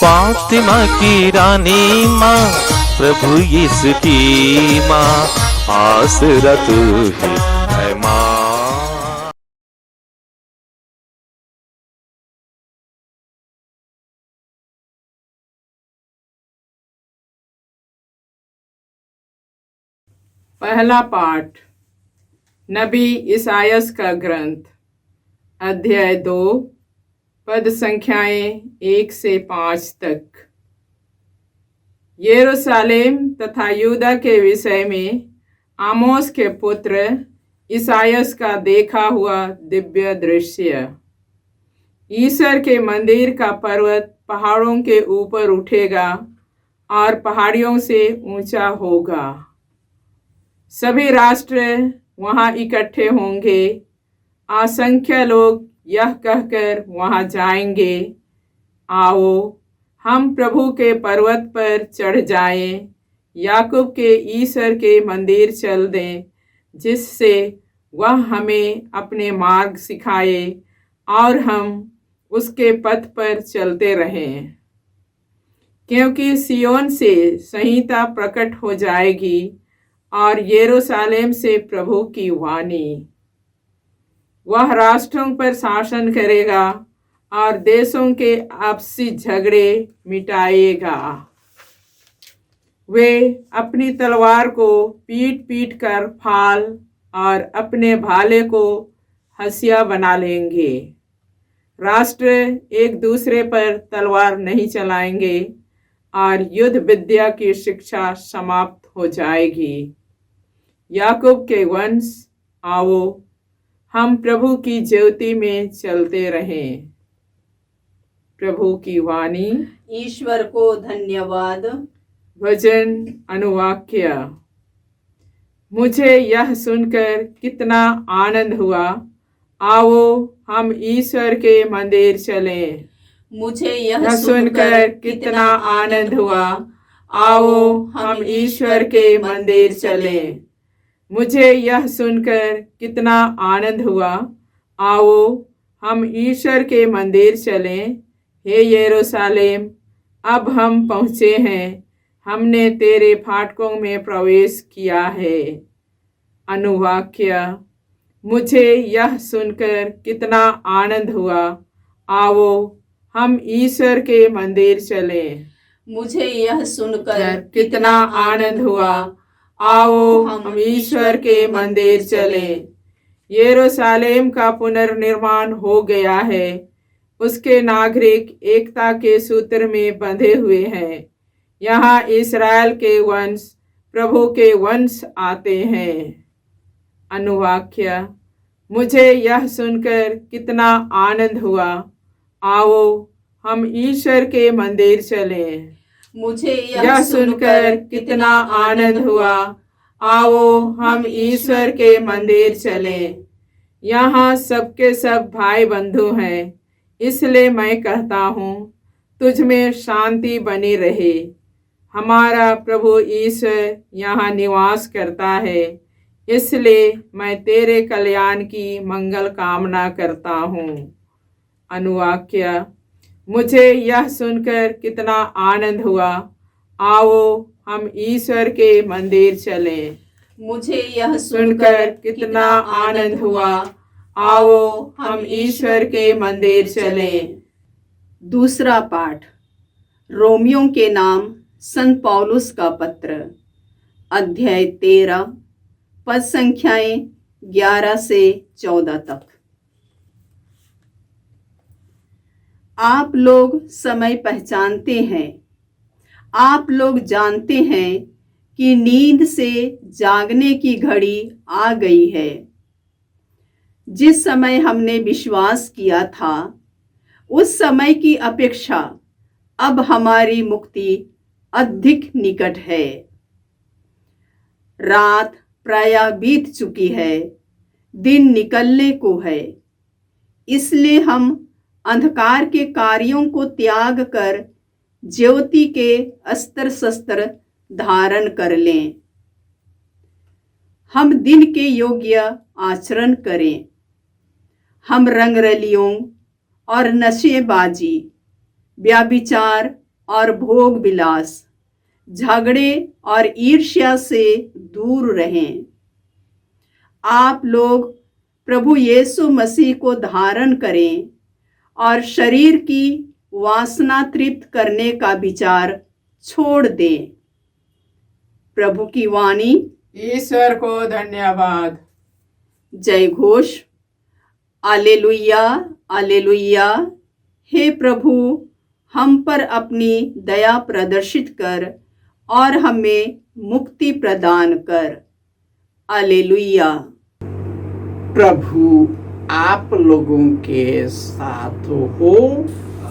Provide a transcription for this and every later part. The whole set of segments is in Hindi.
फातिमा की रानी माँ, प्रभु यीशु की माँ, आसरा तू ही है माँ। पहला पाठ नबी इसायास का ग्रंथ, अध्याय 2, पद संख्याएं 1 से 5 तक। यरूशलेम तथा यूदा के विषय में आमोस के पुत्र इसायास का देखा हुआ दिव्य दृश्य। ईश्वर के मंदिर का पर्वत पहाड़ों के ऊपर उठेगा और पहाड़ियों से ऊंचा होगा। सभी राष्ट्र वहां इकट्ठे होंगे। असंख्य लोग यह कहकर वहां जाएंगे, आओ हम प्रभु के पर्वत पर चढ़ जाएं, याकूब के ईश्वर के मंदिर चल दें, जिससे वह हमें अपने मार्ग सिखाए और हम उसके पथ पर चलते रहें। क्योंकि सियोन से संहिता प्रकट हो जाएगी और यरूशलेम से प्रभु की वाणी। वह राष्ट्रों पर शासन करेगा और देशों के आपसी झगड़े मिटाएगा। वे अपनी तलवार को पीट पीट कर फाल और अपने भाले को हंसिया बना लेंगे। राष्ट्र एक दूसरे पर तलवार नहीं चलाएंगे और युद्ध विद्या की शिक्षा समाप्त हो जाएगी। याकूब के वंश, आओ हम प्रभु की ज्योति में चलते रहें। प्रभु की वाणी। ईश्वर को धन्यवाद। वचन अनुवाक्य। मुझे यह सुनकर कितना आनंद हुआ, आओ हम ईश्वर के मंदिर चलें। मुझे यह सुनकर कितना आनंद हुआ, आओ हम ईश्वर के मंदिर चलें। मुझे यह सुनकर कितना आनंद हुआ, आओ हम ईश्वर के मंदिर चलें। हे यरूशलेम, अब हम पहुँचे हैं, हमने तेरे फाटकों में प्रवेश किया है। अनुवाक्य। मुझे यह सुनकर कितना आनंद हुआ, आओ हम ईश्वर के मंदिर चलें। मुझे यह सुनकर कितना आनंद हुआ, आओ हम ईश्वर के मंदिर चलें। यरूशलेम का पुनर्निर्माण हो गया है, उसके नागरिक एकता के सूत्र में बंधे हुए हैं। यहाँ इस्राएल के वंश, प्रभु के वंश आते हैं। अनुवाक्य। मुझे यह सुनकर कितना आनंद हुआ, आओ हम ईश्वर के मंदिर चलें। मुझे यह सुनकर कितना आनंद हुआ, आओ हम ईश्वर के मंदिर चलें। यहाँ सबके सब भाई बंधु हैं, इसलिए मैं कहता हूँ, तुझ में शांति बनी रहे। हमारा प्रभु ईश्वर यहाँ निवास करता है, इसलिए मैं तेरे कल्याण की मंगल कामना करता हूँ। अनुवाक्य। मुझे यह सुनकर कितना आनंद हुआ, आओ हम ईश्वर के मंदिर चलें। मुझे यह सुनकर कितना आनंद हुआ, आओ हम ईश्वर के मंदिर चलें। दूसरा पाठ रोमियों के नाम संत पौलुस का पत्र, अध्याय 13, पद संख्याएं 11 से 14 तक। आप लोग समय पहचानते हैं, आप लोग जानते हैं कि नींद से जागने की घड़ी आ गई है। जिस समय हमने विश्वास किया था, उस समय की अपेक्षा अब हमारी मुक्ति अधिक निकट है। रात प्रायः बीत चुकी है, दिन निकलने को है। इसलिए हम अंधकार के कार्यों को त्याग कर ज्योति के अस्त्र शस्त्र धारण कर लें। हम दिन के योग्य आचरण करें। हम रंगरलियों और नशेबाजी, व्याभिचार और भोग विलास, झगड़े और ईर्ष्या से दूर रहें। आप लोग प्रभु यीशु मसीह को धारण करें और शरीर की वासना तृप्त करने का विचार छोड़ दें। प्रभु की वाणी। ईश्वर को धन्यवाद। जय घोष। आलेलुया, आलेलुया। हे प्रभु, हम पर अपनी दया प्रदर्शित कर और हमें मुक्ति प्रदान कर। आलेलुया। प्रभु आप लोगों के साथ हो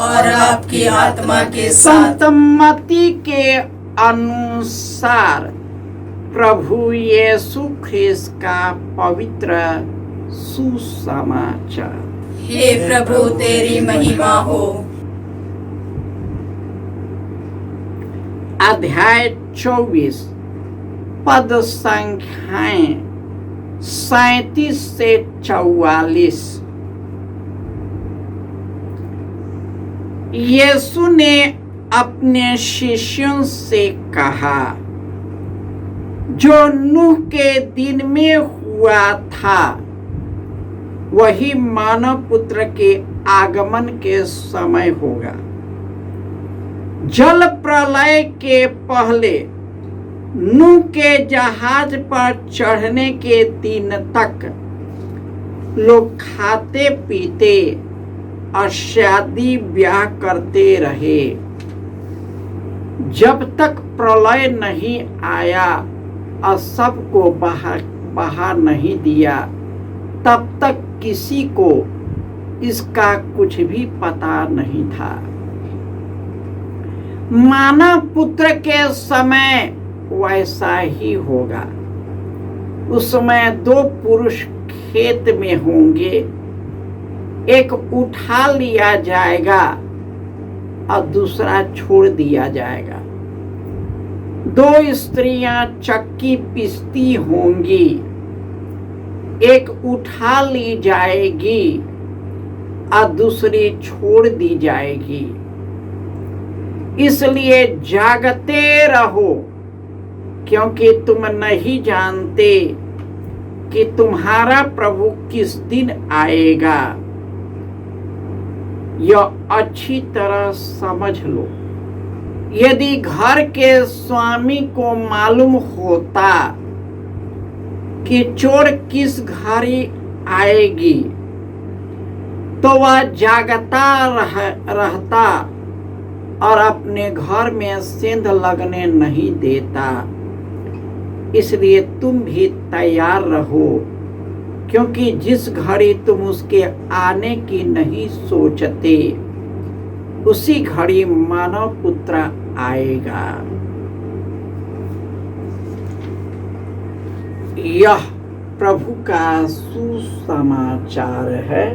और आपकी आत्मा के साथ। संत मत्ती के अनुसार प्रभु यीशु ख्रिस्त का पवित्र सुसमाचार। हे प्रभु तेरी महिमा हो। अध्याय 24 पद संख्याएं 37 से 44। यीशु ने अपने शिष्यों से कहा, जो नूह के दिन में हुआ था वही मानव पुत्र के आगमन के समय होगा। जल प्रलय के पहले नूह के जहाज पर चढ़ने के दिन तक लोग खाते पीते और शादी ब्याह करते रहे। जब तक प्रलय नहीं आया और सबको बहा नहीं दिया, तब तक किसी को इसका कुछ भी पता नहीं था। मानव पुत्र के समय वैसा ही होगा। उस समय 2 पुरुष खेत में होंगे, एक उठा लिया जाएगा और दूसरा छोड़ दिया जाएगा। 2 स्त्रियां चक्की पीसती होंगी, एक उठा ली जाएगी और दूसरी छोड़ दी जाएगी। इसलिए जागते रहो, क्योंकि तुम नहीं जानते कि तुम्हारा प्रभु किस दिन आएगा। यह अच्छी तरह समझ लो। यदि घर के स्वामी को मालूम होता कि चोर किस घड़ी आएगी, तो वह जागता रहता और अपने घर में सेंध लगने नहीं देता। इसलिए तुम भी तैयार रहो, क्योंकि जिस घड़ी तुम उसके आने की नहीं सोचते, उसी घड़ी मानव पुत्र आएगा। यह प्रभु का सुसमाचार है।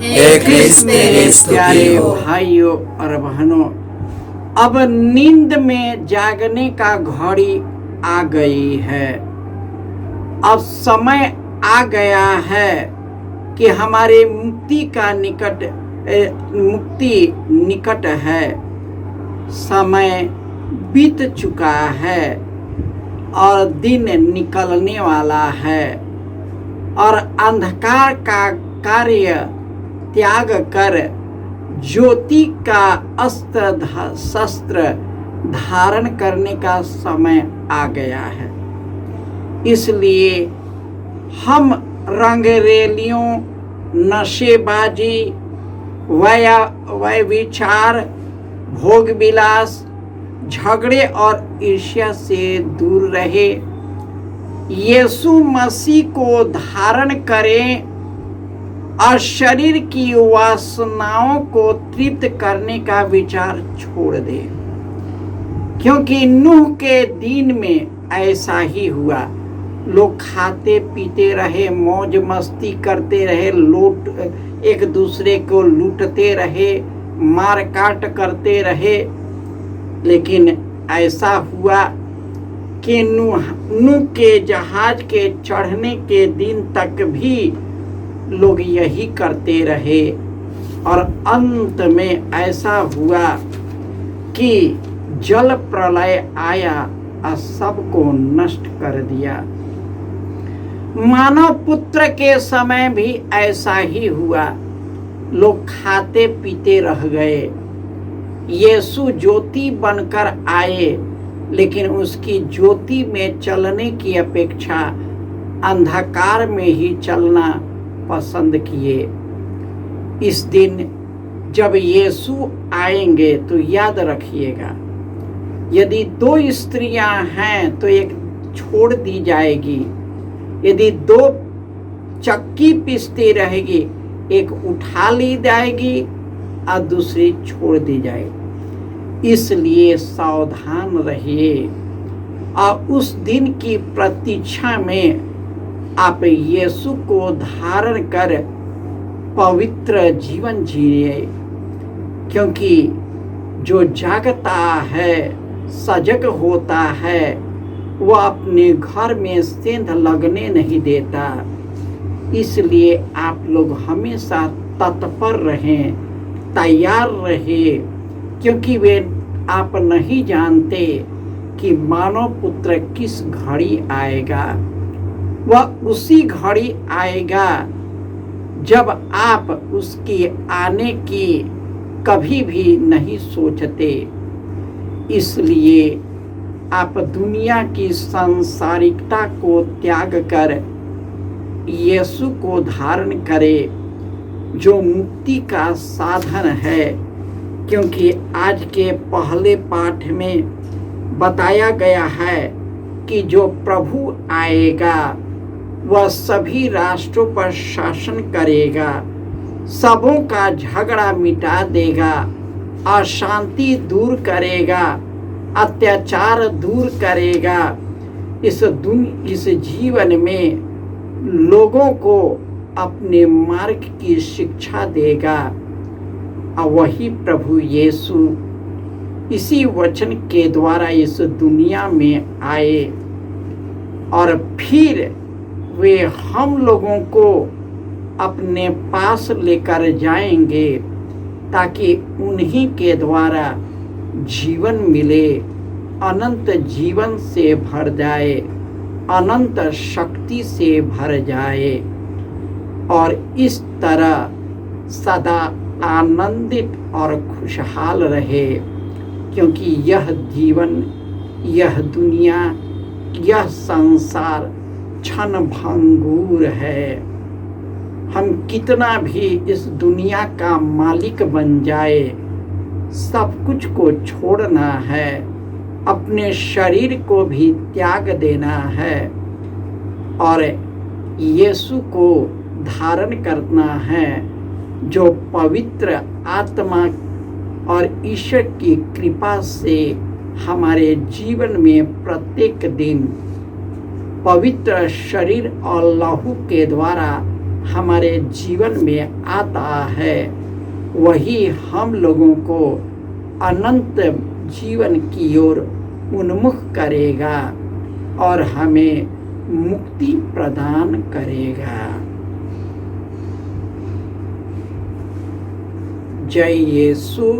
हे ख्रिस्त तेरी स्तुति प्यारे हो। भाइयों और बहनों, अब नींद में जागने का घड़ी आ गई है। अब समय आ गया है कि हमारे मुक्ति निकट है। समय बीत चुका है और दिन निकलने वाला है, और अंधकार का कार्य त्याग कर ज्योति का शस्त्र धारण करने का समय आ गया है। इसलिए हम रंगरेलियों, नशेबाजी, व्यभिचार, भोग विलास, झगड़े और ईर्ष्या से दूर रहे। यीशु मसीह को धारण करें और शरीर की वासनाओं को तृप्त करने का विचार छोड़ दें, क्योंकि नूह के दिन में ऐसा ही हुआ। लोग खाते पीते रहे, मौज मस्ती करते रहे, एक दूसरे को लूटते रहे, मार काट करते रहे। लेकिन ऐसा हुआ कि नूह के जहाज के चढ़ने के दिन तक भी लोग यही करते रहे, और अंत में ऐसा हुआ कि जल प्रलय आया और सबको नष्ट कर दिया। मानव पुत्र के समय भी ऐसा ही हुआ। लोग खाते पीते रह गए। यीशु ज्योति बनकर आए, लेकिन उसकी ज्योति में चलने की अपेक्षा अंधकार में ही चलना पसंद किए। इस दिन जब यीशु आएंगे तो याद रखिएगा, यदि 2 स्त्रियां हैं तो एक छोड़ दी जाएगी। यदि 2 चक्की पीसती रहेगी, एक उठा ली जाएगी और दूसरी छोड़ दी जाएगी। इसलिए सावधान रहिए और उस दिन की प्रतीक्षा में आप यीशु को धारण कर पवित्र जीवन जिए, क्योंकि जो जागता है, सजग होता है, वह अपने घर में सेंध लगने नहीं देता। इसलिए आप लोग हमेशा तत्पर रहें, तैयार रहे, क्योंकि वे आप नहीं जानते कि मानव पुत्र किस घड़ी आएगा। वह उसी घड़ी आएगा जब आप उसकी आने की कभी भी नहीं सोचते। इसलिए आप दुनिया की सांसारिकता को त्याग कर यीशु को धारण करें, जो मुक्ति का साधन है। क्योंकि आज के पहले पाठ में बताया गया है कि जो प्रभु आएगा वह सभी राष्ट्रों पर शासन करेगा, सबों का झगड़ा मिटा देगा, अशांति दूर करेगा, अत्याचार दूर करेगा। इस जीवन में लोगों को अपने मार्ग की शिक्षा देगा। और वही प्रभु यीशु इसी वचन के द्वारा इस दुनिया में आए और फिर वे हम लोगों को अपने पास लेकर जाएंगे, ताकि उन्हीं के द्वारा जीवन मिले, अनंत जीवन से भर जाए, अनंत शक्ति से भर जाए और इस तरह सदा आनंदित और खुशहाल रहे। क्योंकि यह जीवन, यह दुनिया, यह संसार क्षण भंगुर है। हम कितना भी इस दुनिया का मालिक बन जाए, सब कुछ को छोड़ना है, अपने शरीर को भी त्याग देना है और यीशु को धारण करना है, जो पवित्र आत्मा और ईश्वर की कृपा से हमारे जीवन में प्रत्येक दिन पवित्र शरीर और लहू के द्वारा हमारे जीवन में आता है। वही हम लोगों को अनंत जीवन की ओर उन्मुख करेगा और हमें मुक्ति प्रदान करेगा। जय यीशु।